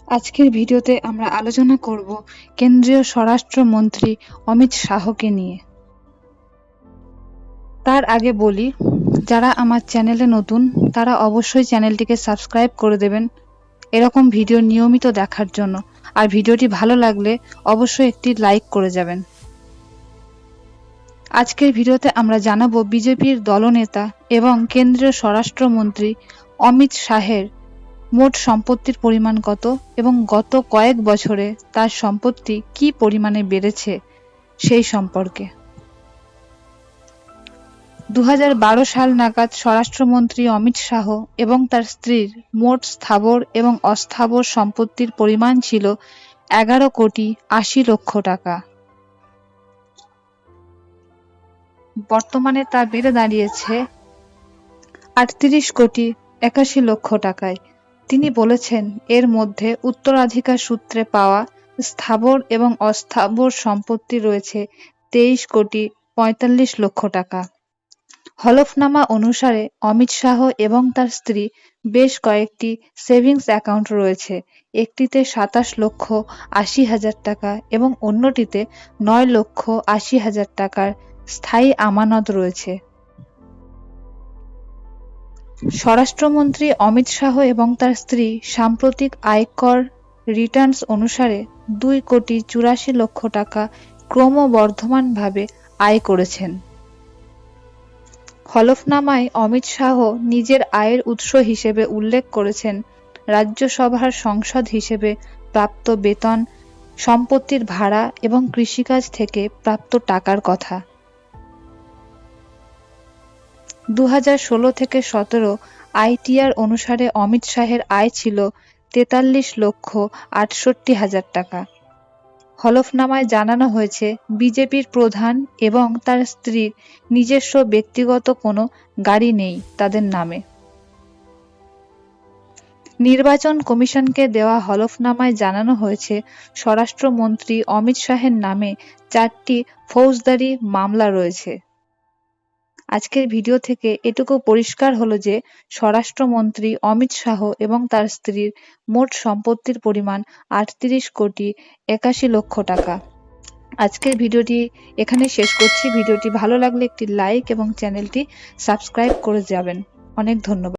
আজকের ভিডিওতে আমরা আলোচনা করব কেন্দ্রীয় স্বরাষ্ট্রমন্ত্রী অমিত শাহকে নিয়ে। তার আগে বলি, যারা আমার চ্যানেলে নতুন তারা অবশ্যই চ্যানেলটিকে সাবস্ক্রাইব করে দেবেন এরকম ভিডিও নিয়মিত দেখার জন্য। আর ভিডিওটি ভালো লাগলে অবশ্যই একটি লাইক করে যাবেন। আজকের ভিডিওতে আমরা জানাবো বিজেপির দলনেতা এবং কেন্দ্রীয় স্বরাষ্ট্রমন্ত্রী অমিত শাহের মোট সম্পত্তির পরিমাণ কত এবং গত কয়েক বছরে তার সম্পত্তি কি পরিমাণে বেড়েছে সেই সম্পর্কে। 2012 সাল নাগাদ স্বরাষ্ট্রমন্ত্রী অমিত শাহ এবং তার স্ত্রীর মোট স্থাবর এবং অস্থাবর সম্পত্তির পরিমাণ ছিল 11,80,00,000 টাকা। বর্তমানে তা বেড়ে দাঁড়িয়েছে 38,81,00,000 টাকায়। তিনি বলেছেন, এর মধ্যে উত্তরাধিকার সূত্রে পাওয়া স্থাবর এবং অস্থাবর সম্পত্তি রয়েছে 23,45,00,000 টাকা। হলফনামা অনুসারে অমিত শাহ এবং তার স্ত্রী বেশ কয়েকটি সেভিংস অ্যাকাউন্ট রয়েছে। একটিতে 27,80,000 টাকা এবং অন্যটিতে 9,80,000 টাকার স্থায়ী আমানত রয়েছে। স্বরাষ্ট্রমন্ত্রী অমিত শাহ এবং তার স্ত্রী সাম্প্রতিক আয়কর রিটার্নস অনুসারে 2,84,00,000 টাকা ক্রমবর্ধমানভাবে আয় করেছেন। হলফনামায় অমিত শাহ নিজের আয়ের উৎস হিসেবে উল্লেখ করেছেন রাজ্যসভার সাংসদ হিসেবে প্রাপ্ত বেতন, সম্পত্তির ভাড়া এবং কৃষিকাজ থেকে প্রাপ্ত টাকার কথা। 2016 থেকে 17 আইটিআর অনুসারে অমিত শাহের আয় ছিল 43,68,000 টাকা। হলফনামায় জানানো হয়েছে, বিজেপির প্রধান এবং তার স্ত্রীর নিজস্ব ব্যক্তিগত কোনো গাড়ি নেই তাদের নামে। নির্বাচন কমিশনকে দেওয়া হলফনামায় জানানো হয়েছে, স্বরাষ্ট্রমন্ত্রী অমিত শাহের নামে 4টি ফৌজদারি মামলা রয়েছে। আজকের ভিডিও থেকে এটুকু পরিষ্কার হলো যে স্বরাষ্ট্রমন্ত্রী অমিত শাহ এবং তার স্ত্রীর মোট সম্পত্তির পরিমাণ 38,81,00,000 টাকা। আজকের ভিডিওটি এখানে শেষ করছি। ভিডিওটি ভালো লাগলে একটি লাইক এবং চ্যানেলটি সাবস্ক্রাইব করে যাবেন। অনেক ধন্যবাদ।